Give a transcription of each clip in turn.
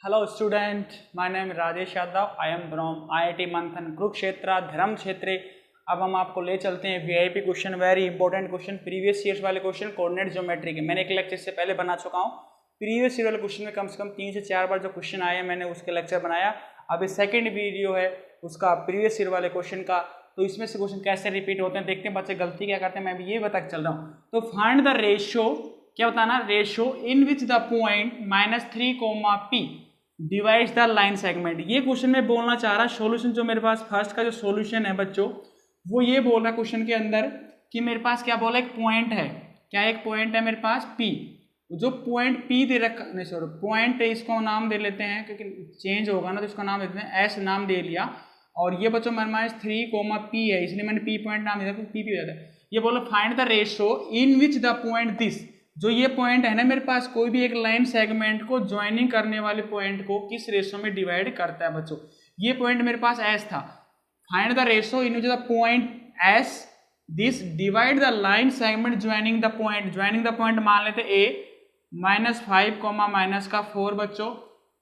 Hello student, my name is Rajesh Yadav. I am from IIT मंथन कुरुक्षेत्र धर्म क्षेत्र। अब हम आपको ले चलते हैं VIP question, very important question, previous years वाले क्वेश्चन, कोऑर्डिनेट ज्योमेट्री के। मैंने एक लेक्चर से पहले बना चुका हूँ। प्रीवियस ईयर वाले क्वेश्चन में कम से कम 3 से 4 बार जो क्वेश्चन आए मैंने उसके लेक्चर बनाया। अब ये सेकेंड वीडियो है उसका प्रीवियस ईयर वाले क्वेश्चन का। तो इसमें से क्वेश्चन कैसे रिपीट होते हैं देखते हैं बच्चे गलती क्या करते हैं, मैं भी ये बता के चल रहा हूँ। तो फाइंड द रेशियो, क्या बताना, ratio in which the point -3, P divides the line segment. ये क्वेश्चन में बोलना चाह रहा, सॉल्यूशन जो मेरे पास फर्स्ट का जो सॉल्यूशन है बच्चों, वो ये बोल रहा है क्वेश्चन के अंदर कि मेरे पास क्या बोला, एक पॉइंट है, क्या एक पॉइंट है मेरे पास P। जो पॉइंट P दे रखा, नहीं सॉरी पॉइंट, इसको नाम दे लेते हैं क्योंकि चेंज होगा ना, तो इसका नाम देते हैं S नाम दे लिया। और ये बच्चों -3, P है, इसलिए मैंने P पॉइंट नाम दिया, P हो जाता है। ये बोलो find the ratio in which the point this, जो ये पॉइंट है ना मेरे पास, कोई भी एक लाइन सेगमेंट को ज्वाइनिंग करने वाले पॉइंट को किस रेशियो में डिवाइड करता है बच्चों। ये पॉइंट मेरे पास S था। Find the ratio in which the point S this divide the line segment joining the point. Joining the point मान लेते A -5, -4 बच्चों,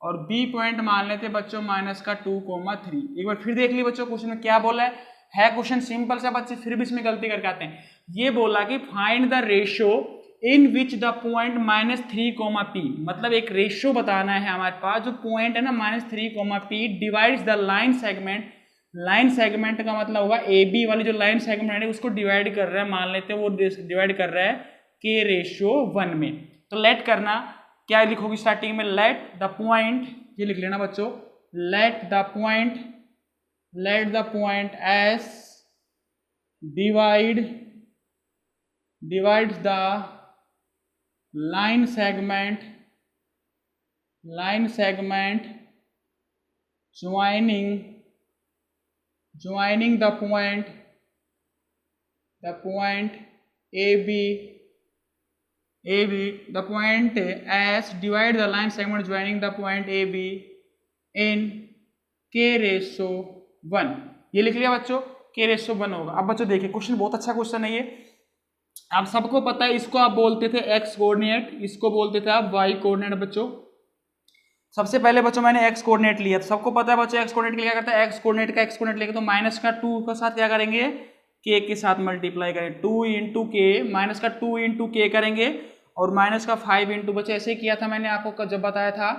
और B पॉइंट मान लेते बच्चों -2, 3। एक बार फिर देख ली बच्चों क्वेश्चन में क्या बोला है क्वेश्चन सिंपल सा बच्चे, फिर भी इसमें गलती करके आते हैं। ये बोला कि find the ratio in which the point -3, P, मतलब एक रेशियो बताना है हमारे पास, जो पॉइंट है ना -3, P divides the line segment. Line segment का मतलब होगा AB वाली जो लाइन सेगमेंट है उसको डिवाइड कर रहा है, मान लेते हैं वो डिवाइड कर रहा है K/1 में। तो लेट करना, क्या लिखोगी स्टार्टिंग में, लेट द पॉइंट, ये लिख लेना बच्चों, let the point S divides the line segment joining the point AB, the point S divide the line segment joining the point AB in K/1। ये लिख लिया बच्चों, K/1 होगा। अब बच्चों देखिए क्वेश्चन बहुत अच्छा क्वेश्चन है ये, आप सबको पता है, इसको आप बोलते थे x कोऑर्डिनेट, इसको बोलते थे आप y कोऑर्डिनेट। बच्चों सबसे पहले बच्चों मैंने x कोऑर्डिनेट लिया, तो सबको पता है बच्चों x कोऑर्डिनेट क्या करता है, x कोऑर्डिनेट का x कोऑर्डिनेट लेके तो -2 के साथ क्या करेंगे, k के साथ मल्टीप्लाई करेंगे, 2 × k, -2 × k करेंगे, और -5 × बच्चों ऐसे ही किया था मैंने आपको जब बताया था।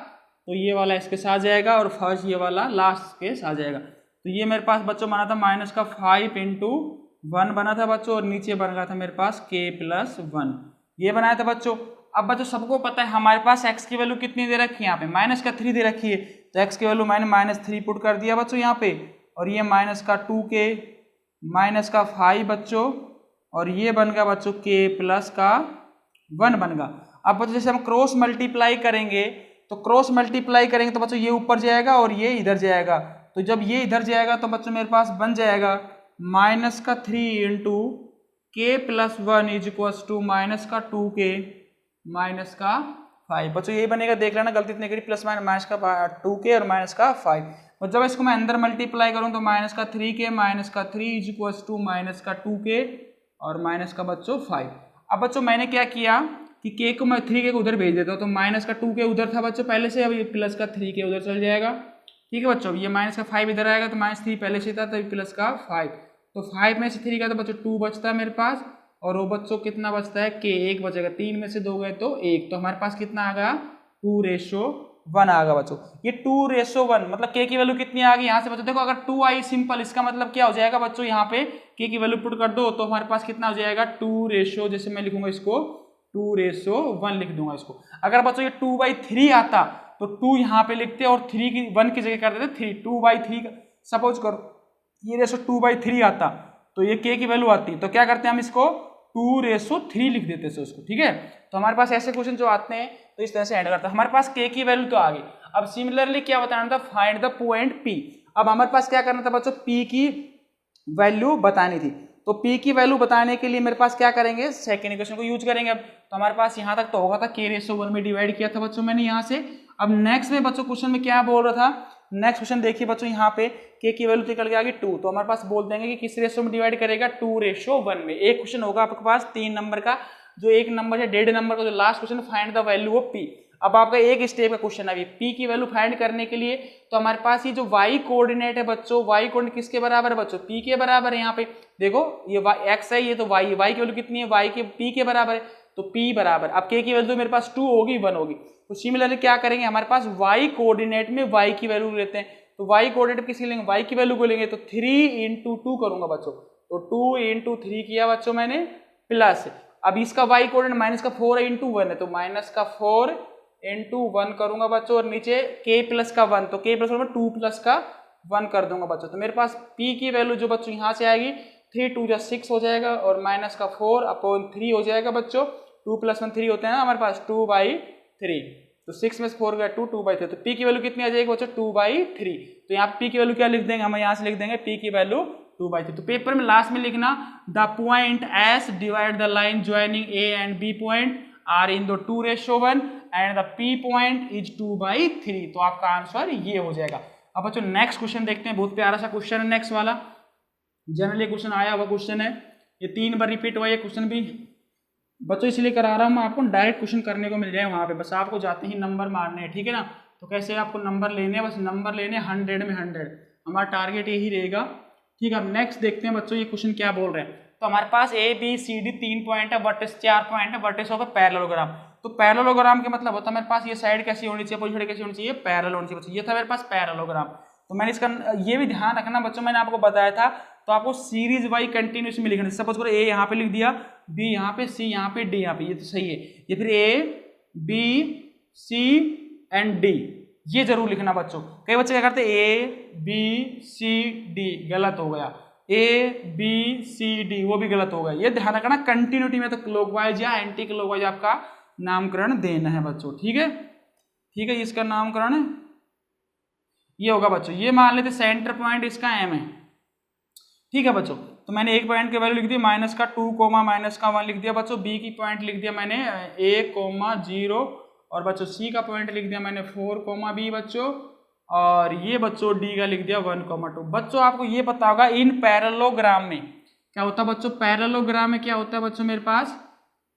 तो ये वाला इसके साथ जाएगा और फर्स्ट ये वाला लास्ट के साथ जाएगा। तो ये मेरे पास बच्चों बना था -5 × 1 बना था बच्चों, और नीचे बन गया था मेरे पास K+1, ये बनाया था बच्चों। अब बच्चों सबको पता है हमारे पास x की वैल्यू कितनी दे रखी है, यहाँ पे -3 दे रखी है, तो x की वैल्यू मैंने -3 पुट कर दिया बच्चों यहाँ पे, और ये -2K -5 बच्चों, और ये बन गया बच्चों K+1 बन गया। अब बच्चों जैसे हम क्रॉस मल्टीप्लाई करेंगे, तो तो बच्चों ये ऊपर जाएगा और ये इधर जाएगा, तो जब ये इधर जाएगा तो बच्चों मेरे पास बन जाएगा -3 × K+1 = -2K -5 बच्चों, यही बनेगा, देख लेना गलती नहीं करी, +-2K और -5। और जब इसको मैं अंदर मल्टीप्लाई करूं तो -3K -3 = -2K और बच्चों 5। अब बच्चों मैंने क्या किया कि K को मैं 3K को उधर भेज देता हूँ, तो -2K उधर था बच्चों पहले से, अब ये +3K उधर चल जाएगा। ठीक है बच्चों, ये -5 इधर आएगा, तो -3 पहले से था, तो +5, तो 5 में से 3 का तो बच्चों 2 बचता है मेरे पास, और वो बच्चों कितना बचता है, K 1 बचेगा, 3 में से 2 गए तो 1, तो हमारे पास कितना आ गया, 2/1 आ गया बच्चों। ये 2/1 मतलब K की वैल्यू कितनी आ गई यहाँ से बच्चों, देखो अगर 2 आई सिंपल, इसका मतलब क्या हो जाएगा बच्चों, यहाँ पे K की वैल्यू पुट कर दो तो हमारे पास कितना हो जाएगा, 2 जैसे मैं लिखूंगा इसको 2/1 लिख दूंगा इसको। अगर बच्चों ये 2/3 आता तो 2 यहाँ पे लिखते और 3 की 1 की जगह कर देते 3, 2/3 सपोज करो ये रेशो 2/3 आता, तो ये K की वैल्यू आती, तो क्या करते हैं हम इसको 2/3 लिख देते हैं उसको। ठीक है, तो हमारे पास ऐसे क्वेश्चन जो आते हैं तो इस तरह से एंड करता है। हमारे पास K की वैल्यू तो आ गई, अब सिमिलरली क्या बताना था, फाइंड द पॉइंट P। अब हमारे पास क्या करना था बच्चों, P की वैल्यू बतानी थी, तो P की वैल्यू बताने के लिए मेरे पास क्या करेंगे, सेकंड इक्वेशन को यूज करेंगे। अब तो हमारे पास यहाँ तक तो होगा था, K/1 में डिवाइड किया था बच्चों मैंने यहाँ से। अब नेक्स्ट में बच्चों क्वेश्चन में क्या बोल रहा था, नेक्स्ट क्वेश्चन देखिए बच्चों, यहाँ पे K की वैल्यू निकल के आ गई 2, तो हमारे पास बोल देंगे कि किस रेशो में डिवाइड करेगा, 2/1 में। एक क्वेश्चन होगा आपके पास 3 नंबर का, जो 1 नंबर है 1.5 नंबर का, जो last question find the value of P। अब आपका एक स्टेप का क्वेश्चन है अभी p की वैल्यू फाइंड करने के लिए। तो हमारे पास ये जो y कोऑर्डिनेट है बच्चों, y कोऑर्डिनेट किसके बराबर है बच्चों, p के बराबर है। यहाँ पे देखो ये x है, ये तो y की वैल्यू कितनी है, y के p के बराबर है, तो p बराबर, अब k की वैल्यू मेरे पास 2 होगी 1 होगी। तो सिमिलरली क्या करेंगे, हमारे पास y कोऑर्डिनेट में y की वैल्यू लेते हैं, तो y कोऑर्डिनेट किसकी लेंगे, y की वैल्यू को लेंगे, तो 3 × 2 करूंगा बच्चों, तो 2 × 3 किया बच्चों मैंने, प्लस अब इसका y कोऑर्डिनेट माइनस का 4 × 1 है, तो माइनस का 4 × 1 करूंगा बच्चों, और नीचे k प्लस का 1, तो k प्लस 1 2 प्लस का 1 कर दूंगा बच्चों। तो मेरे पास p की वैल्यू जो बच्चों यहाँ से आएगी 3 2 6 हो जाएगा, और माइनस का 4/3 हो जाएगा बच्चों, 2 + 1 3 होते हैं ना हमारे पास, 2/3, तो 6 में से 4 गया 2/3, तो p की वैल्यू कितनी आ जाएगी बच्चों 2/3। तो यहाँ p की वैल्यू क्या लिख देंगे, हम यहाँ से लिख देंगे p की वैल्यू 2/3। तो पेपर में लास्ट में लिखना the point S divide the line joining A and B point are in the 2:1 and the P point is 2/3, तो आपका आंसर ये हो जाएगा। अब बच्चों नेक्स्ट क्वेश्चन देखते हैं, बहुत प्यारा सा क्वेश्चन है नेक्स्ट वाला, जनरली क्वेश्चन आया हुआ क्वेश्चन है, ये 3 बार रिपीट हुआ ये क्वेश्चन भी बच्चों इसलिए करा रहा हूँ मैं, आपको डायरेक्ट क्वेश्चन करने को मिल जाए वहाँ पे, बस आपको जाते ही नंबर मारने हैं, ठीक है ना। तो कैसे आपको नंबर लेने हैं, बस नंबर लेने 100 में 100, हमारा टारगेट यही रहेगा, ठीक है। अब नेक्स्ट देखते हैं बच्चों ये क्वेश्चन क्या बोल रहे हैं। तो हमारे पास A B C D 3 point है, वर्टेक्स 4 पॉइंट है, वर्टेक्स होगा पैरेललोग्राम। तो पैरेललोग्राम का मतलब होता है मेरे पास ये साइड कैसी होनी चाहिए, अपोजिट कैसी होनी चाहिए, पैरेलल होनी चाहिए। ये था मेरे पास पैरेललोग्राम। तो मैंने इसका ये भी ध्यान रखना बच्चों, मैंने आपको बताया था, तो आपको सीरीज वाई कंटिन्यूस में लिखना। सपोज करो ए यहाँ पे लिख दिया, बी यहाँ पे, सी यहाँ पे, डी यहाँ पे, ये तो सही है। ये फिर A B C and D, ये जरूर लिखना बच्चों। कई बच्चे क्या करते हैं ए बी सी डी, गलत हो गया, ए बी सी डी वो भी गलत हो गया। ये ध्यान रखना कंटिन्यूटी में तो क्लॉकवाइज या एंटी क्लॉकवाइज आपका नामकरण देना है बच्चों, ठीक है, ठीक है। इसका नामकरण ये होगा बच्चों। ये मान लेते सेंटर पॉइंट इसका एम है, ठीक है बच्चों। तो मैंने एक पॉइंट की वैल्यू लिख दी माइनस का 2, माइनस का 1 लिख दिया बच्चों। बी की पॉइंट लिख दिया मैंने a, 0, और बच्चों सी का पॉइंट लिख दिया मैंने 4, b बच्चों, और ये बच्चों डी का लिख दिया 1, 2। बच्चों आपको ये पता होगा इन पैरेललोग्राम में क्या होता है बच्चों, पैरेललोग्राम में क्या होता है बच्चों, मेरे पास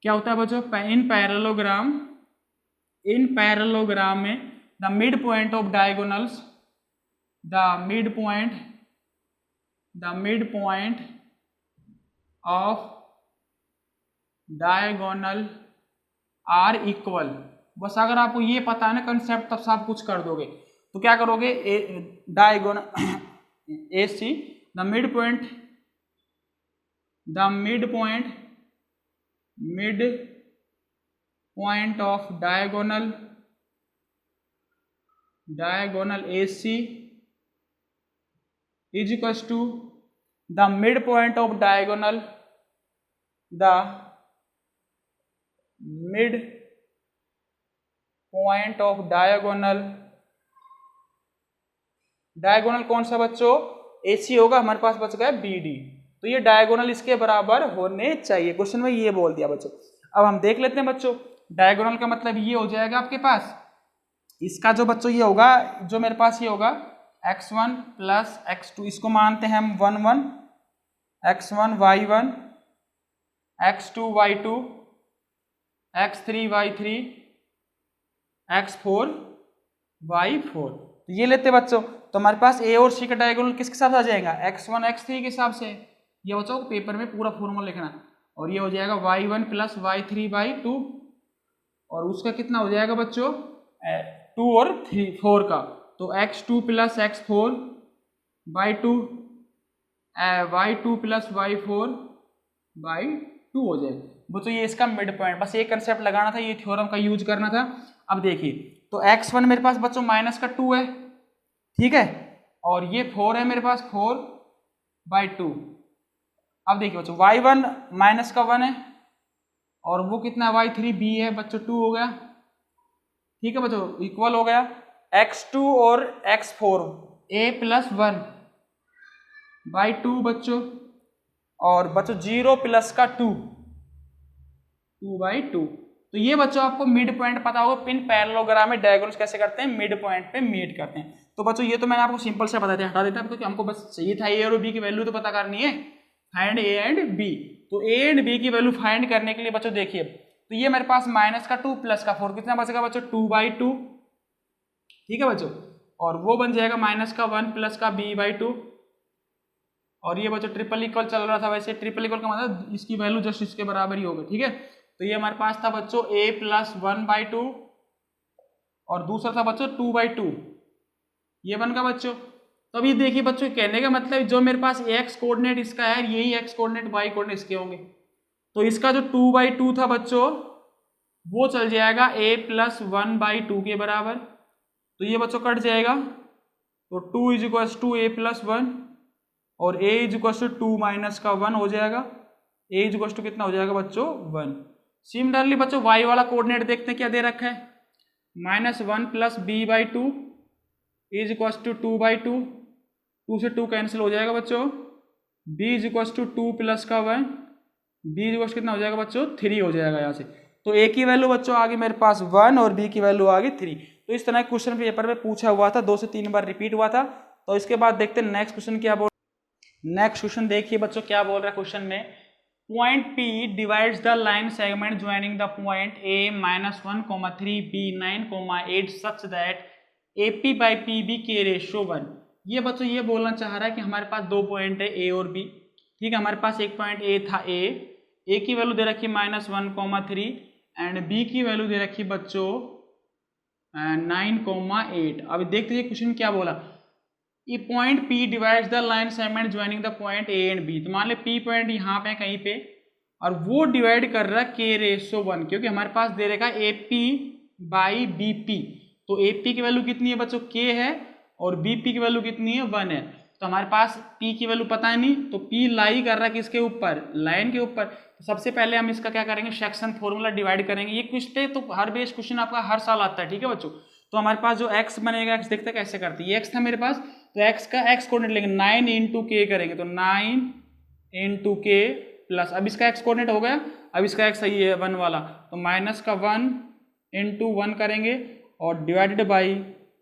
क्या होता है बच्चों, इन पैरेललोग्राम में the mid point of diagonals, the mid point of diagonal are equal. बस अगर आपको ये पता है ना कंसेप्ट, तब सब कुछ कर दोगे। तो क्या करोगे, diagonal A C the mid point of diagonal A C is equal to the mid point of diagonal, the mid point of diagonal कौन सा बच्चों, AC होगा, हमारे पास बच गया BD। तो ये डायगोनल इसके बराबर होने चाहिए, क्वेश्चन में ये बोल दिया बच्चों। अब हम देख लेते हैं बच्चों, डायगोनल का मतलब ये हो जाएगा आपके पास, इसका जो बच्चों ये होगा, जो मेरे पास ये होगा x1 + x2, इसको मानते हैं हम 1 1, x1 y1, x2 y2, x3 y3, x4 y4। तो ये लेते बच्चों। तो हमारे पास A और C का डायगोनल किसके साथ आ जाएगा, x1 x3 के हिसाब से। ये बच्चों को पेपर में पूरा फॉर्मूला लिखना, और ये हो जाएगा y1 + y3 / 2, और उसका कितना हो जाएगा बच्चों 2 और 4 का, तो x2 + x4 / 2, y2 + y4 / 2 हो जाएगा बच्चों। ये इसका मिड पॉइंट, बस ये कंसेप्ट लगाना था, ये थ्योरम का यूज करना था। अब देखिए, तो x1 मेरे पास बच्चों माइनस का 2 है, ठीक है, और ये 4 है मेरे पास 4/2। अब देखिए बच्चों y1 माइनस का 1 है, और वो कितना है y3 b है बच्चों 2 हो गया, ठीक है बच्चों, इक्वल हो गया। x2 और x4 a + 1/2 बच्चों, और बच्चों 0 + का 2/2। तो ये बच्चों आपको मिड पॉइंट पता होगा, पिन पैरेललोग्राम में डायगोनल्स कैसे करते हैं, मिड पॉइंट पे मीट करते हैं। तो बच्चों ये तो मैंने आपको सिंपल से बता दिया, हटा देता क्योंकि हमको बस चाहिए था ए और बी की वैल्यू तो पता करनी है, फाइंड ए एंड बी। तो ए एंड बी की वैल्यू फाइंड करने के लिए बच्चों देखिए, तो ये मेरे पास माइनस का 2 प्लस का 4 कितना बचेगा बच्चों 2/2, ठीक है बच्चों, और वो बन जाएगा माइनस का 1 प्लस का b/2। और ये बच्चों ट्रिपल इक्वल चल रहा था, वैसे ट्रिपल इक्वल का मतलब इसकी वैल्यू जस्ट इसके बराबर ही होगी, ठीक है। तो ये हमारे पास था बच्चों a प्लस 1/2 और दूसरा था बच्चों 2/2, ये बन गया बच्चों। तो अभी देखिए बच्चों कहने का मतलब जो मेरे पास x कोऑर्डिनेट इसका है यही x कोऑर्डिनेट y कोऑर्डिनेट इसके होंगे। तो इसका जो 2/2 था बच्चों वो चल जाएगा a प्लस 1/2 के बराबर, तो ये बच्चों कट जाएगा, तो 2 is equal to a plus 1 और a is equal to 2 minus का 1 हो जाएगा, a इज इक्वल टू कितना हो जाएगा बच्चों 1। सिमिलरली बच्चों y वाला कोऑर्डिनेट देखते हैं क्या दे रखा है, -1 plus b/2 is equal to 2/2, 2 से 2 कैंसिल हो जाएगा बच्चों, b is equal to 2 plus का 1, b इज इक्वल कितना हो जाएगा बच्चों 3 हो जाएगा यहाँ से। तो a की वैल्यू बच्चों आ गई मेरे पास 1 और b की वैल्यू आ गई 3। तो इस तरह क्वेश्चन पेपर में पूछा हुआ था, 2 से 3 बार रिपीट हुआ था। तो इसके बाद देखते हैं नेक्स्ट क्वेश्चन क्या बोल, नेक्स्ट क्वेश्चन देखिए बच्चों क्या बोल रहा है क्वेश्चन में, point P divides the line segment joining the point A -1, 3, B 9, 8 such that AP by PB के रेशियो 1। ये बच्चों ये बोलना चाह रहा है कि हमारे पास दो पॉइंट है A और B, ठीक है। हमारे पास एक पॉइंट A था, A की वैल्यू दे रखी -1, 3 एंड B की वैल्यू दे रखी बच्चों 9, 8। अभी देखते हैं क्वेश्चन क्या बोला, ये point P divides the line segment joining the point A and B। तो मान ले P पॉइंट यहाँ पे कहीं पे और वो डिवाइड कर रहा है K रेशियो 1, क्योंकि हमारे पास दे रखा AP बाई BP। तो AP की वैल्यू कितनी है बच्चों K है और BP की वैल्यू कितनी है 1 है। तो हमारे पास P की वैल्यू पता है नहीं, तो P लाई कर रहा है किसके ऊपर, लाइन के ऊपर। तो सबसे पहले हम इसका क्या करेंगे, सेक्शन फॉर्मूला डिवाइड करेंगे। ये क्वेश्चन तो हर बेस क्वेश्चन आपका हर साल आता है, ठीक है बच्चों। तो हमारे पास जो x बनेगा, x देखते हैं कैसे करते हैं, ये x था मेरे पास, तो x का x कोऑर्डिनेट लेंगे 9 इंटू k करेंगे, तो 9 इंटू k प्लस, अब इसका x कोऑर्डिनेट हो गया, अब इसका x सही है 1 वाला, तो माइनस का 1 इंटू 1 करेंगे और डिवाइडेड बाई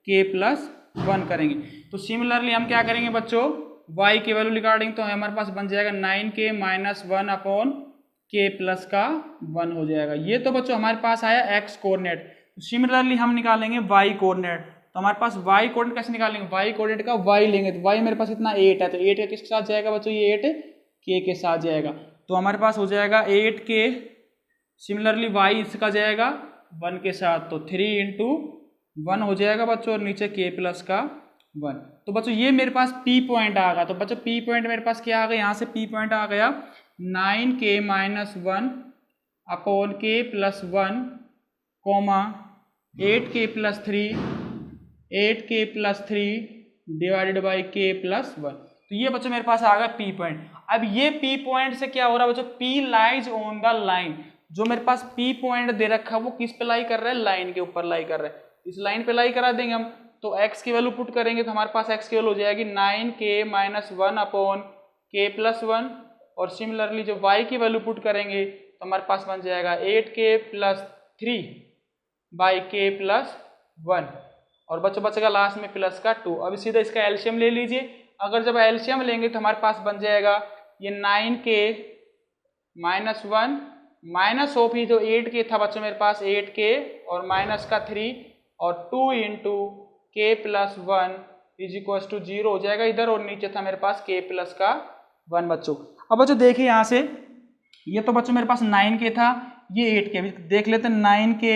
k प्लस 1 करेंगे। तो सिमिलरली हम क्या करेंगे बच्चों, y की वैल्यू निकालेंगे, तो हमारे पास बन जाएगा 9k minus 1 upon k plus का 1 हो जाएगा। ये तो बच्चों हमारे पास आया x कोऑर्डिनेट। सिमिलरली हम निकालेंगे y कोऑर्डिनेट, तो हमारे पास y कोऑर्डिनेट कैसे निकालेंगे, y कोऑर्डिनेट का y लेंगे, तो y मेरे पास इतना 8 है, तो 8 किसके साथ जाएगा बच्चों, ये 8 k के साथ जाएगा, तो हमारे पास हो जाएगा 8k। सिमिलरली y इसका जाएगा 1 के साथ, तो 3 इंटू 1 हो जाएगा बच्चों, और नीचे k प्लस का 1। तो बच्चों ये मेरे पास P पॉइंट आ गया। तो बच्चों P पॉइंट मेरे पास क्या आ गया, यहाँ से P पॉइंट आ गया 9k minus 1 upon k plus 1 comma 8k plus 3, 8k plus 3 divided by k plus 1। तो ये बच्चों मेरे पास आ गया P पॉइंट। अब ये P पॉइंट से क्या हो रहा है बच्चों, P lies on the line. जो मेरे पास P पॉइंट दे रखा है वो किस पे लाई कर रहा है, लाइन के ऊपर लाई कर रहा है, इस लाइन पे लाई करा देंगे हम। तो x की वैल्यू पुट करेंगे, तो हमारे पास x की वैल्यू हो जाएगी 9k minus 1 upon k plus 1, और सिमिलरली जो y की वैल्यू पुट करेंगे तो हमारे पास बन जाएगा 8k plus 3 by k plus 1, और बच्चों बचेगा लास्ट में प्लस का 2। अब सीधा इसका एलसीएम ले लीजिए, अगर जब एलसीएम लेंगे तो हमारे पास बन जाएगा ये 9k माइनस 1 माइनस ऑफ ही, तो 8k था बच्चों मेरे पास, 8k और माइनस का 3 और 2 into k plus 1 is equal to 0 हो जाएगा इधर, और नीचे था मेरे पास k प्लस का 1 बच्चों। अब बच्चों देखिए यहाँ से, ये तो बच्चों मेरे पास 9k था, ये 8k, देख लेते हैं 9k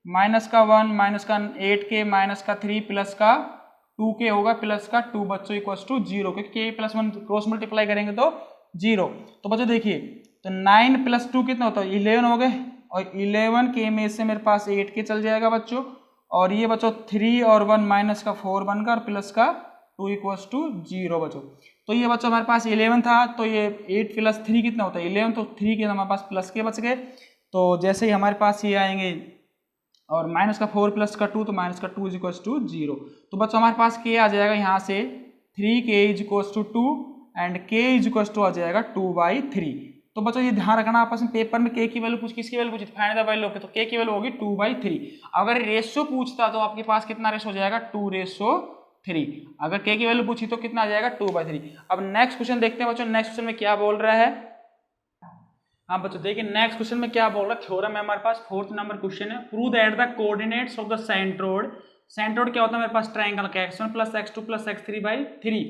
माइनस का 1 माइनस का 8k माइनस का 3 प्लस का 2k होगा, प्लस का 2 बच्चों इक्वल टू 0, क्योंकि k प्लस 1 क्रॉस मल्टीप्लाई करेंगे तो 0। तो बच्चों देखिए, तो 9 प्लस 2 कितना होता है 11 हो गए, और 11k में से मेरे पास 8k चल जाएगा बच्चों, और ये बच्चों 3 और 1 माइनस का 4 बनकर और प्लस का 2 इक्वल्स टू 0 बच्चों। तो ये बच्चों हमारे पास 11 था, तो ये 8 प्लस 3 कितना होता है 11, तो 3 के हमारे पास प्लस के बच गए। तो जैसे ही हमारे पास ये आएंगे और माइनस का 4 प्लस का 2, तो माइनस का 2 इज इक्वल्स टू 0। तो बच्चों हमारे पास k आ जाएगा यहाँ से 3k is equals to 2 and k is equals to आ जाएगा 2/3। तो बच्चों ये ध्यान रखना, आपस में पेपर में k की वैल्यू पूछ, किसकी वैल्यू पूछी, फाइंड द वैल्यू ऑफ, तो k की वैल्यू होगी 2/3। अगर रेशियो पूछता तो आपके पास कितना रेशियो हो जाएगा 2:3। अगर k की वैल्यू पूछी तो कितना आ जाएगा 2/3। अब नेक्स्ट क्वेश्चन देखते हैं बच्चों, नेक्स्ट क्वेश्चन में क्या बोल रहा है। हाँ बच्चों देखिए नेक्स्ट क्वेश्चन में क्या बोल रहा है, थ्योरम है हमारे पास, 4th नंबर क्वेश्चन है। Prove that the coordinates of the centroid, centroid क्या होता है मेरे पास, ट्राइंगल का x1 + x2 + x3/3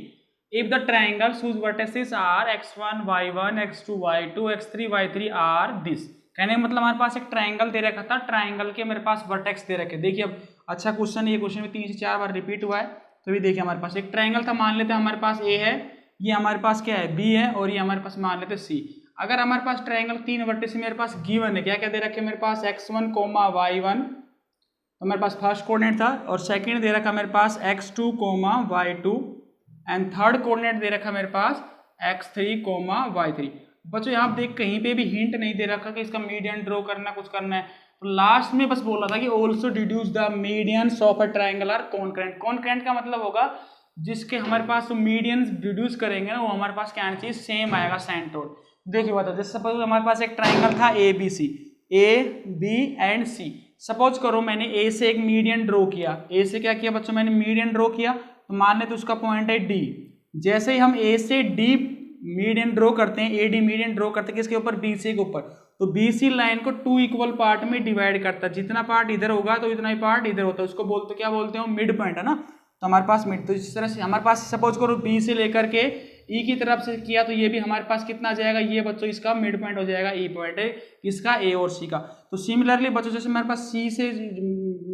if the triangle whose vertices are x1 y1 x2 y2 x3 y3 are this. कहने का मतलब हमारे पास एक ट्राइंगल दे रखा था, ट्राइंगल के मेरे पास वर्टेक्स दे रखे। देखिए अब अच्छा क्वेश्चन, ये क्वेश्चन में 3 से 4 बार रिपीट हुआ है। तो ये देखिए हमारे पास एक ट्राइंगल था, मान लेते हैं हमारे पास ए है, ये हमारे पास क्या है बी है, और ये हमारे पास मान लेते हैं सी। अगर हमारे पास ट्राइंगल 3 वर्टेक्स मेरे पास गिवन है, क्या क्या दे रखे मेरे पास, x1, y1, तो मेरे पास फर्स्ट कोऑर्डिनेट था, और सेकंड दे रखा मेरे पास x2, y2, and third coordinate दे रखा मेरे पास x3, y3। बच्चों यहाँ देख कहीं पे भी हिंट नहीं दे रखा कि इसका मीडियन ड्रॉ करना, कुछ करना है। तो लास्ट में बस बोला था कि also deduce the medians of a triangle are concurrent. Concurrent का मतलब होगा जिसके हमारे पास मीडियंस डिड्यूस करेंगे ना, वो हमारे पास क्या आना चाहिए, सेम आएगा सेंट्रोइड। देखिए बताओ, जैसे सपोज हमारे पास एक ट्राइंगल था A B C, A B and C. Suppose करो मैंने ए से एक मीडियन ड्रॉ किया, ए से क्या किया बच्चों, मैंने मीडियन ड्रॉ किया, तो मान लेते उसका पॉइंट है डी। जैसे ही हम ए से डी मीडियन ड्रॉ करते हैं, ए डी मीडियन ड्रॉ करते हैं किसके ऊपर, बी सी के ऊपर, तो बी सी लाइन को 2 इक्वल पार्ट में डिवाइड करता है। जितना पार्ट इधर होगा तो इतना ही पार्ट इधर होता है, उसको बोलते क्या बोलते हैं, मिड पॉइंट है ना। तो हमारे पास मिड, तो इस तरह से हमारे पास सपोज करो बी से लेकर के ई की तरफ से किया, तो ये भी हमारे पास कितना आ जाएगा, ये बच्चों इसका मिड पॉइंट हो जाएगा, ई पॉइंट है किसका, ए और सी का। तो सिमिलरली बच्चों जैसे हमारे पास सी से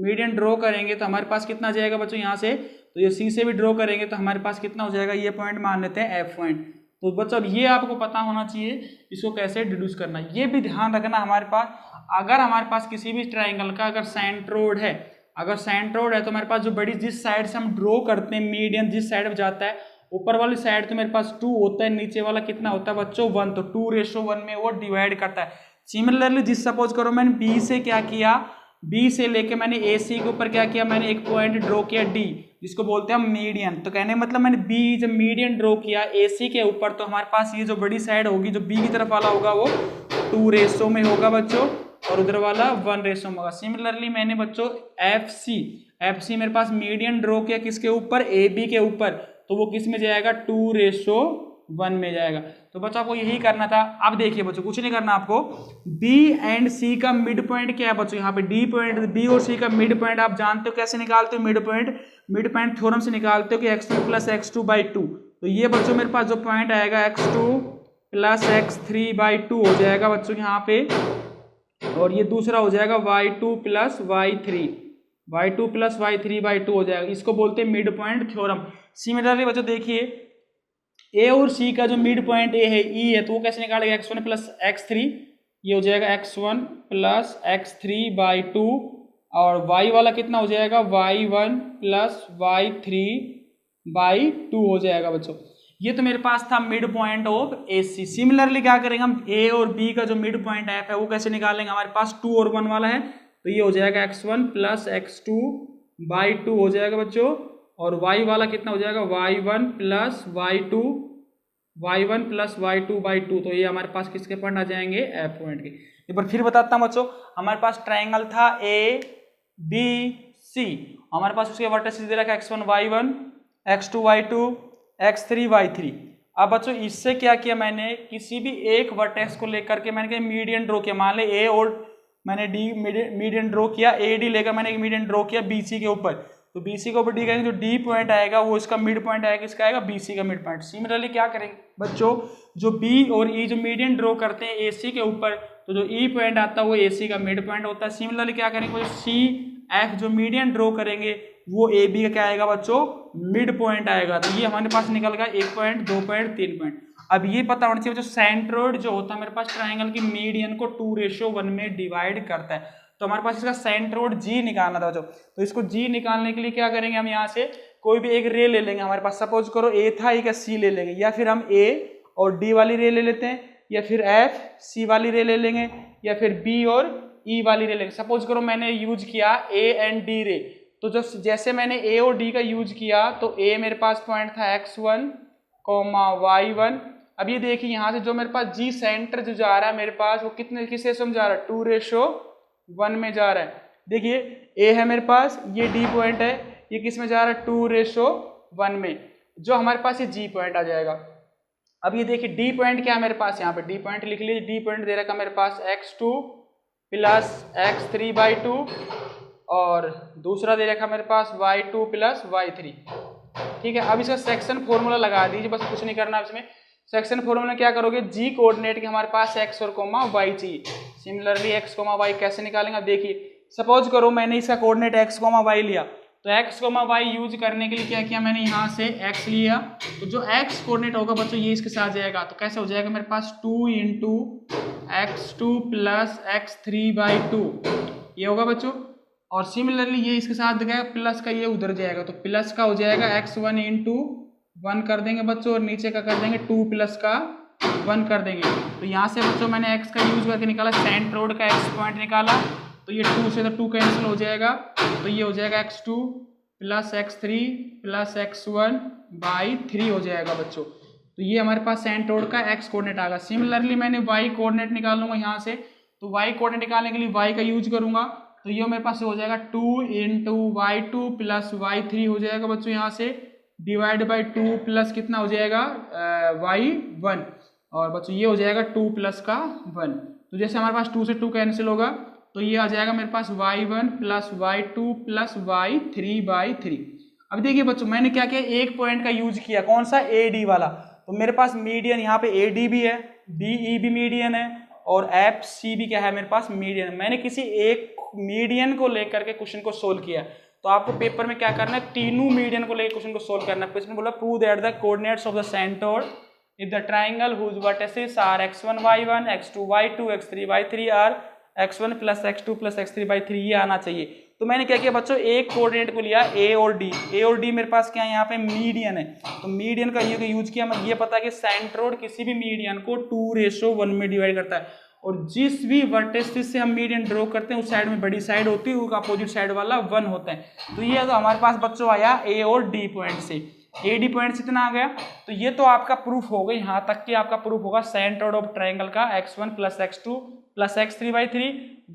मीडियन ड्रॉ करेंगे तो हमारे पास कितना आ जाएगा बच्चों यहाँ से, तो ये सी से भी ड्रॉ करेंगे तो हमारे पास कितना हो जाएगा, ये पॉइंट मान लेते हैं एफ पॉइंट। तो बच्चों अब ये आपको पता होना चाहिए इसको कैसे डिड्यूस करना है। ये भी ध्यान रखना हमारे पास, अगर हमारे पास किसी भी ट्राइंगल का अगर सेंट्रोइड है, अगर सेंट्रोइड है तो हमारे पास जो बड़ी जिस साइड से हम ड्रॉ करते हैं, मीडियन जिस साइड में जाता है, ऊपर वाली साइड तो मेरे पास 2 होता है, नीचे वाला कितना होता है बच्चों 1, तो 2:1 में वो डिवाइड करता है। सिमिलरली जिस सपोज करो मैंने बी से क्या किया, बी से लेके मैंने ए सी के ऊपर क्या किया, मैंने एक पॉइंट ड्रॉ किया डी, जिसको बोलते हैं हम मीडियन। तो कहने मतलब मैंने बी जब मीडियन ड्रॉ किया ए सी के ऊपर, तो हमारे पास ये जो बड़ी साइड होगी, जो बी की तरफ वाला होगा वो 2 में होगा बच्चों, और उधर वाला 1 में होगा। सिमिलरली मैंने बच्चों एफ सी मेरे पास मीडियन ड्रॉ किया किसके ऊपर, ए बी के ऊपर, तो वो किस में जाएगा, 2:1 में जाएगा। तो बच्चों आपको यही करना था। अब देखिए बच्चों कुछ नहीं करना आपको, बी एंड सी का मिड पॉइंट क्या है बच्चों, यहाँ पे डी पॉइंट, बी और सी का मिड पॉइंट आप जानते हो कैसे निकालते हो, मिड पॉइंट थ्योरम से निकालते हो कि x1 + x2/2। तो ये बच्चों मेरे पास जो पॉइंट आएगा x2 + x3/2 हो जाएगा बच्चों यहाँ पे, और ये दूसरा हो जाएगा y2 + y3/2 हो जाएगा। इसको बोलते हैं मिड पॉइंट थ्योरम। सिमिलरली बच्चों देखिए ए और सी का जो मिड पॉइंट ए है, ई है, तो वो कैसे निकालेगा, x1 + x3, ये हो जाएगा x1 + x3/2, और y वाला कितना हो जाएगा, y1 + y3/2 हो जाएगा बच्चों। ये तो मेरे पास था mid point of A C. Similarly क्या करेंगे हम, ए और बी का जो मिड पॉइंट एफ है वो कैसे निकालेंगे, हमारे पास 2 और 1 वाला है, तो ये हो जाएगा x1 + x2/2 हो जाएगा बच्चों, और y वाला कितना हो जाएगा, y1 + y2/2, तो ये हमारे पास किसके पॉइंट आ जाएंगे, एफ पॉइंट के। एक बार फिर बताता हूँ बच्चों, हमारे पास ट्राइंगल था ए बी सी, हमारे पास उसके वर्टेक्स दे रखा है x1 y1 x2 y2 x3 y3। अब बच्चों इससे क्या किया मैंने, किसी भी एक वर्टेक्स को लेकर के मैंने मीडियन ड्रॉ किया, मान ले ए और मैंने डी मीडियन ड्रॉ किया, ए डी लेकर मैंने एक मीडियन ड्रॉ किया बी सी के ऊपर, तो बी सी के ऊपर डी करेंगे, जो डी पॉइंट आएगा वो इसका मिड पॉइंट आएगा, किसका आएगा, बी सी का मिड पॉइंट। सिमिलरली क्या करेंगे बच्चों, जो बी और ई जो मीडियन ड्रॉ करते हैं ए सी के ऊपर, तो जो ई पॉइंट आता है वो ए सी का मिड पॉइंट होता है। सिमिलरली क्या करेंगे, सी एफ जो मीडियन ड्रॉ करेंगे वो ए बी का क्या आएगा बच्चों, मिड पॉइंट आएगा। तो ये हमारे पास निकल गया 1 पॉइंट, 2 पॉइंट, 3 पॉइंट। अब ये पता होना चाहिए जो सेंट्रोइड जो होता है मेरे पास ट्राइंगल की मीडियन को 2:1 में डिवाइड करता है, तो हमारे पास इसका सेंट्रोइड जी निकालना था बच्चों। तो इसको जी निकालने के लिए क्या करेंगे, हम यहाँ से कोई भी एक रे ले लेंगे, हमारे पास सपोज करो ए था, एक सी ले लेंगे, या फिर हम ए और डी वाली रे ले लेते हैं, या फिर एफ सी वाली रे ले लेंगे, या फिर बी और ई वाली रे लेंगे। सपोज करो मैंने यूज किया ए एंड डी रे, तो जो जैसे मैंने ए और डी का यूज किया, तो ए मेरे पास पॉइंट था x1, y1। अब ये देखिए यहाँ से जो मेरे पास जी सेंटर जो जा रहा है मेरे पास, वो कितने किस रेशो में जा रहा है, 2:1 में जा रहा है। देखिए ए है मेरे पास, ये डी पॉइंट है, ये किस में जा रहा है, 2:1 में, जो हमारे पास ये जी पॉइंट आ जाएगा। अब ये देखिए डी पॉइंट क्या है मेरे पास, यहाँ पे डी पॉइंट लिख लीजिए। डी पॉइंट दे रखा मेरे पास x2 प्लस x3/2 और दूसरा दे रखा मेरे पास y2 प्लस y3। ठीक है, अब इसका सेक्शन फॉर्मूला लगा दीजिए, बस कुछ नहीं करना इसमें। सेक्शन फॉर्मूला क्या करोगे, जी कोऑर्डिनेट के हमारे पास x और कोमा y चाहिए। सिमिलरली x कोमा y कैसे निकालेंगे, अब देखिए सपोज करो मैंने इसका कोऑर्डिनेट x कोमा y लिया, तो x कोमा y यूज करने के लिए क्या किया मैंने, यहाँ से x लिया, तो जो x कोऑर्डिनेट होगा बच्चों ये इसके साथ जाएगा, तो कैसे हो जाएगा मेरे पास 2 इंटू x2 प्लस x3/2 ये होगा बच्चों। और सिमिलरली ये इसके साथ गया प्लस का, ये उधर जाएगा, तो प्लस का हो जाएगा x1 इंटू 1 कर देंगे बच्चों, और नीचे का कर देंगे 2 प्लस का 1 कर देंगे। तो यहाँ से बच्चों मैंने x का यूज करके निकाला, सेंट्रोइड का x पॉइंट निकाला, तो ये 2 से तो 2 कैंसिल हो जाएगा, तो ये हो जाएगा x2 plus x3 plus x1/3 हो जाएगा बच्चों। तो ये हमारे पास सेंट्रोइड का x कोऑर्डिनेट आ गया। सिमिलरली मैंने y कोऑर्डिनेट निकाल लूंगा यहाँ से, तो y कोऑर्डिनेट निकालने के लिए y का यूज करूंगा, तो ये मेरे पास हो जाएगा 2 इंटू y2 प्लस y3 हो जाएगा बच्चों, यहाँ से डिवाइड बाई 2 प्लस कितना हो जाएगा y1, और बच्चों ये हो जाएगा 2 प्लस का 1। तो जैसे हमारे पास 2 से 2 कैंसिल होगा, तो ये आ जाएगा मेरे पास y1 plus y2 plus y3/3। अब देखिए बच्चों मैंने क्या किया, एक पॉइंट का यूज किया, कौन सा, AD वाला। तो मेरे पास मीडियन यहाँ पे AD भी है, DE भी मीडियन है, और FC भी क्या है मेरे पास, मीडियन। मैंने किसी एक मीडियन को लेकर के क्वेश्चन को सोल्व किया, तो आपको पेपर में क्या करना है, तीनों मीडियन को लेकर क्वेश्चन को सोल्व करना है। इसमें बोला prove that the coordinates of the centroid if the triangle whose vertices are x1 y1 x2 y2 x3 y3 are x1 plus x2 plus x3/3 ये आना चाहिए। तो मैंने क्या किया बच्चों, एक कोऑर्डिनेट को लिया A और D मेरे पास क्या है, यहाँ पे मीडियन है, तो मीडियन का ये यूज किया। मैं ये पता है कि सेंट्रोइड किसी भी मीडियन को 2:1 में डिवाइड करता है, और जिस भी वर्टेसिस से हम मीडियन ड्रॉ करते हैं उस साइड में बड़ी साइड होती है, उसका अपोजिट साइड वाला 1 होता है। तो ये तो हमारे पास बच्चों आया A और D पॉइंट से, AD पॉइंट से इतना आ गया। तो ये तो आपका प्रूफ हो गई, यहाँ तक कि आपका प्रूफ होगा सेंट्रोइड ऑफ ट्राइंगल का x1 plus x2 plus x3/3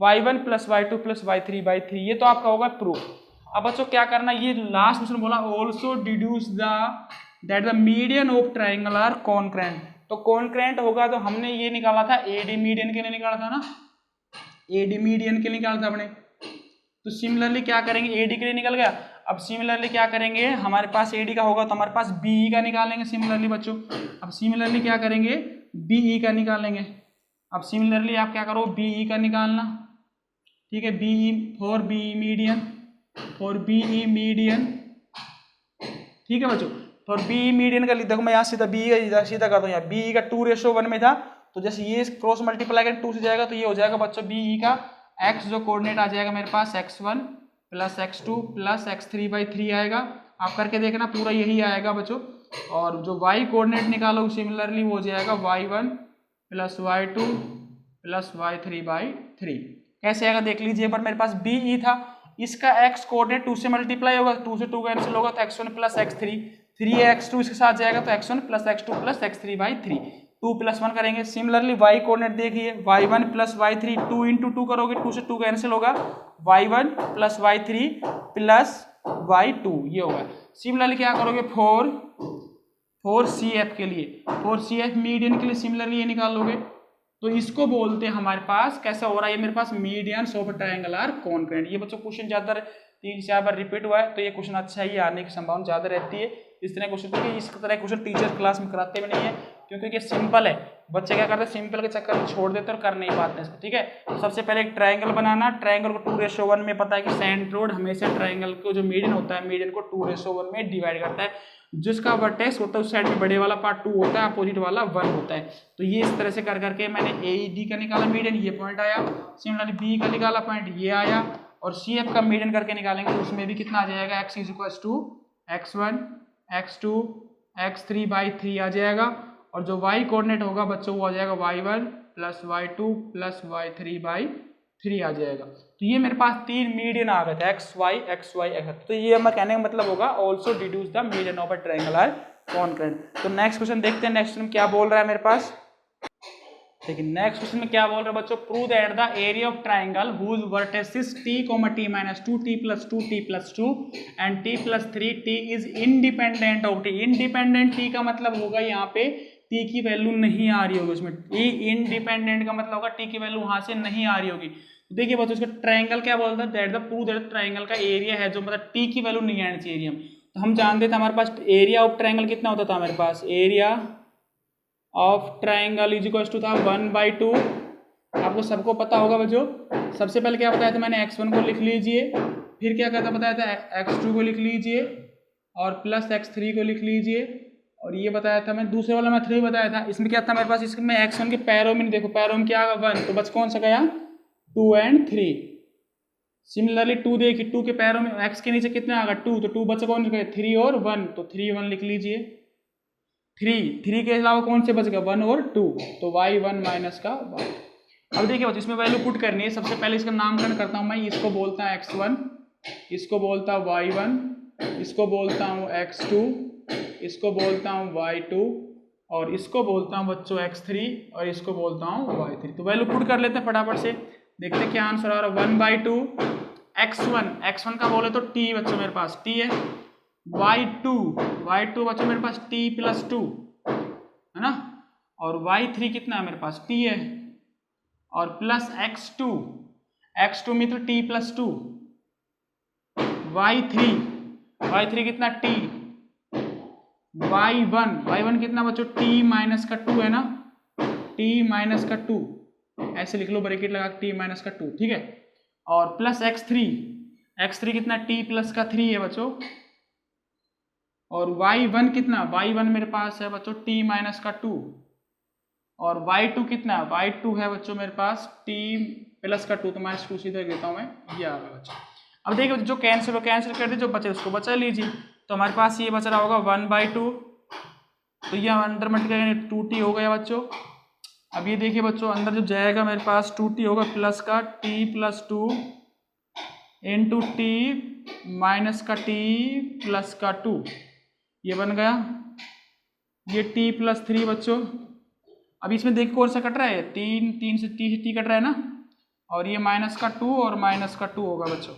y1 plus y2 plus y3/3, ये तो आपका होगा प्रूफ। अब बच्चों क्या करना, ये लास्ट क्वेश्चन बोला also deduce that the median of triangle are concurrent. तो कॉन्करेंट होगा, तो हमने ये निकाला था AD मीडियन के लिए निकाला था ना, AD मीडियन के लिए निकाला था हमने। तो सिमिलरली क्या करेंगे, AD के लिए निकल गया। अब सिमिलरली क्या करेंगे, हमारे पास AD का होगा तो हमारे पास BE का निकालेंगे सिमिलरली बच्चों। अब सिमिलरली क्या करेंगे, BE का निकालेंगे। अब सिमिलरली आप क्या करो, BE का निकालना, ठीक है, BE for BE median, for BE median, ठीक है बच्चों। फॉर BE मीडियन का देखो मैं यहाँ सीधा BE का सीधा करता हूँ, यहाँ BE का 2:1 में था, तो जैसे ये क्रॉस मल्टीप्लाई कर 2 से जाएगा, तो ये हो जाएगा बच्चों BE का x जो कोऑर्डिनेट आ जाएगा मेरे पास x1 plus x2 plus x3/3 आएगा। आप करके देखना पूरा यही आएगा बच्चों। और जो y कोऑर्डिनेट निकालो सिमिलरली वो हो जाएगा y1 plus y2 plus y3/3। कैसे आएगा देख लीजिए, पर मेरे पास BE था, इसका x कोऑर्डिनेट 2 से मल्टीप्लाई होगा, 2 से 2 कैंसिल होगा, तो x1 प्लस x3, 3x2 इसके साथ जाएगा, तो x1 plus x2 plus x3/3, 2 + 1 करेंगे। सिमिलरली y कोऑर्डिनेट देखिए, y1 प्लस y3, 2 इंटू 2 करोगे, 2 से 2 कैंसिल होगा, y1 plus y3 plus y2 ये होगा। सिमिलरली क्या करोगे, 4 CF के लिए, 4 CF मीडियन के लिए सिमिलरली ये निकाल लोगे। तो इसको बोलते हैं हमारे पास कैसा हो रहा है, ये मेरे पास medians of triangle are concurrent. ये बच्चों क्वेश्चन ज्यादा 3-4 बार रिपीट हुआ है, तो ये क्वेश्चन अच्छा है, ये आने की संभावना ज्यादा रहती है इस तरह क्वेश्चन, क्योंकि इस तरह क्वेश्चन टीचर क्लास में कराते भी नहीं है, क्योंकि ये सिंपल है। बच्चे क्या करते हैं, सिंपल के चक्कर में छोड़ देते और कर नहीं पाते इसको, ठीक है। तो सबसे पहले एक ट्रायंगल बनाना, ट्रायंगल को 2:1 में, पता है कि सेंट्रोइड हमेशा ट्रायंगल को जो मीडियन होता है, मीडियन को 2:1 में डिवाइड करता है। जिसका वर्टेक्स होता है उस साइड में बड़े वाला पार्ट 2 होता है, अपोजिट वाला 1 होता है। तो ये इस तरह से कर करके मैंने AED का निकाला मीडियन, ये पॉइंट आया। सिमिलरली B का निकाला पॉइंट, ये आया। और CF का मीडियन करके निकालेंगे तो उसमें भी कितना आ जाएगा, x = x1 x2 x3/3 आ जाएगा। और जो y कोऑर्डिनेट होगा बच्चों वो आ जाएगा y1 plus y2 plus y3/3 आ जाएगा। तो ये मेरे पास 3 मीडियन आ गए थे, x y x। तो ये मैं कहने का मतलब होगा also deduce the median of a triangle are concurrent. तो नेक्स्ट क्वेश्चन देखते हैं, नेक्स्ट क्वेश्चन क्या बोल रहा है मेरे पास। देखिए नेक्स्ट क्वेश्चन में क्या बोल रहा है बच्चों, prove that the area of triangle whose vertices t, t - 2 t + 2 t + 2 and t + 3 t is independent of t। Independent t का मतलब होगा यहाँ पे टी की वैल्यू नहीं आ रही होगी उसमें, इनडिपेंडेंट का मतलब होगा टी की वैल्यू वहां से नहीं आ रही होगी। तो देखिए बच्चों उसका ट्रायंगल क्या बोलता है, that the prove that triangle का एरिया है जो मतलब टी की वैल्यू नहीं आनी चाहिए एरिया में। तो हम जानते थे हमारे पास एरिया ऑफ ट्रायंगल कितना होता था, हमारे पास area of triangle is equal to था 1/2। आपको सबको पता होगा बच्चों, सबसे पहले क्या बताया था मैंने, x1 को लिख लीजिए, फिर क्या कहता बताया था x2 को लिख लीजिए और प्लस x3 को लिख लीजिए, और ये बताया था मैं दूसरे वाला में 3 बताया था। इसमें क्या था मेरे पास, इसमें x1 के पैरों में देखो, पैरों में क्या आएगा 1, तो बस कौन सा गया 2 और 3। सिमिलरली 2 देखिए, 2 के पैरों में x के नीचे कितना आएगा 2, तो 2 बचा कौन, 3 और 1, तो 3 1 लिख लीजिए। 3 के अलावा कौन से बच गया 1 और 2, तो y1 माइनस का y। अब देखिए बच्चों इसमें वैल्यू पुट करनी है। सबसे पहले इसका नामकरण करता हूँ मैं, इसको बोलता है x1, इसको बोलता हूँ y1, इसको बोलता हूँ x2, इसको बोलता हूँ y2, और इसको बोलता हूँ बच्चों x3, और इसको बोलता हूँ y3। तो वैल्यू पुट कर लेते हैं फटाफट से, देखते हैं क्या आंसर आ रहा है। 1/2 x1 का बोले तो t बच्चों मेरे पास t है, y2 बच्चों मेरे पास t+2 है ना, और y3 कितना है मेरे पास t है, और प्लस x2 में तो t+2, y3 कितना t, y1 कितना बच्चों t-2 है ना, t-2, ऐसे लिख लो ब्रैकेट लगा t-2, ठीक है, और प्लस x3 कितना t+3 है बच्चों, और y1 कितना, y1 मेरे पास है बच्चों t-2, और y2 कितना, y2 है बच्चों मेरे पास t+2, तो -2 सीधे देता हूँ मैं, ये आ गया बच्चों। अब देखिए जो कैंसिल कर दे, जो बचे उसको बचा लीजिए। तो हमारे पास ये बच रहा होगा 1/2, तो ये अंदर मल्टीप्लाई 2t हो गया बच्चों। अब ये देखिए बच्चों अंदर जो जाएगा मेरे पास 2t होगा, प्लस का t+2 इंटू t माइनस का t+2, ये बन गया, ये t+3 बच्चों। अब इसमें देखिए कौन सा कट रहा है, 3 से t कट रहा है ना, और ये -2 और -2 होगा बच्चों।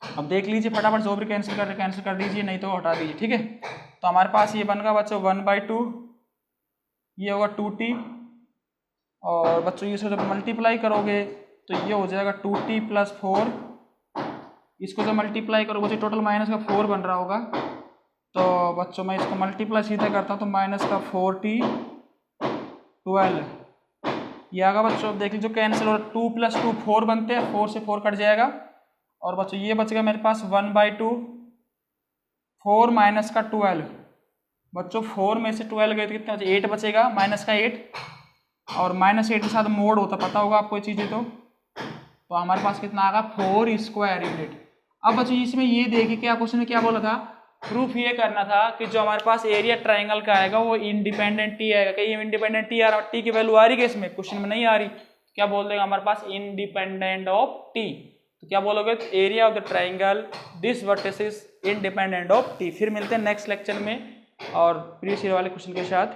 अब देख लीजिए फटाफट, जो भी कैंसिल कर दीजिए, नहीं तो हटा दीजिए, ठीक है। तो हमारे पास ये बन गया बच्चों 1/2, ये होगा 2t, और बच्चों ये जब मल्टीप्लाई करोगे तो ये हो जाएगा 2t+4, इसको जब मल्टीप्लाई करोगे तो टोटल -4 बन रहा होगा। तो बच्चों मैं इसको मल्टीप्लाई सीधा करता हूँ, तो -4t 12 ये आगा बच्चों। अब देख लीजिए कैंसिल और 2+2 4 बनते हैं, 4 से 4 कट जाएगा, और बच्चों ये बच गया मेरे पास 1/2 4 माइनस का 12, बच्चों 4 में से 12 गए तो कितना 8 बचेगा, माइनस का 8, और -8 के साथ मोड होता पता होगा आपको ये चीज़ें। तो हमारे पास कितना आएगा 4 स्क्वायर यूनिट। अब बच्चों इसमें ये देखिए क्या क्वेश्चन में क्या बोला था, प्रूफ ये करना था कि जो हमारे पास एरिया ट्रायंगल का आएगा वो इंडिपेंडेंट टी आएगा। कहीं इंडिपेंडेंट टी आ रहा है, टी की वैल्यू आ रही है इसमें, क्वेश्चन में नहीं आ रही, क्या बोल देगा हमारे पास इंडिपेंडेंट ऑफ टी। तो क्या बोलोगे, area of the triangle this vertex is independent of T. फिर मिलते हैं नेक्स्ट लेक्चर में और प्रीवियस ईयर वाले क्वेश्चन के साथ।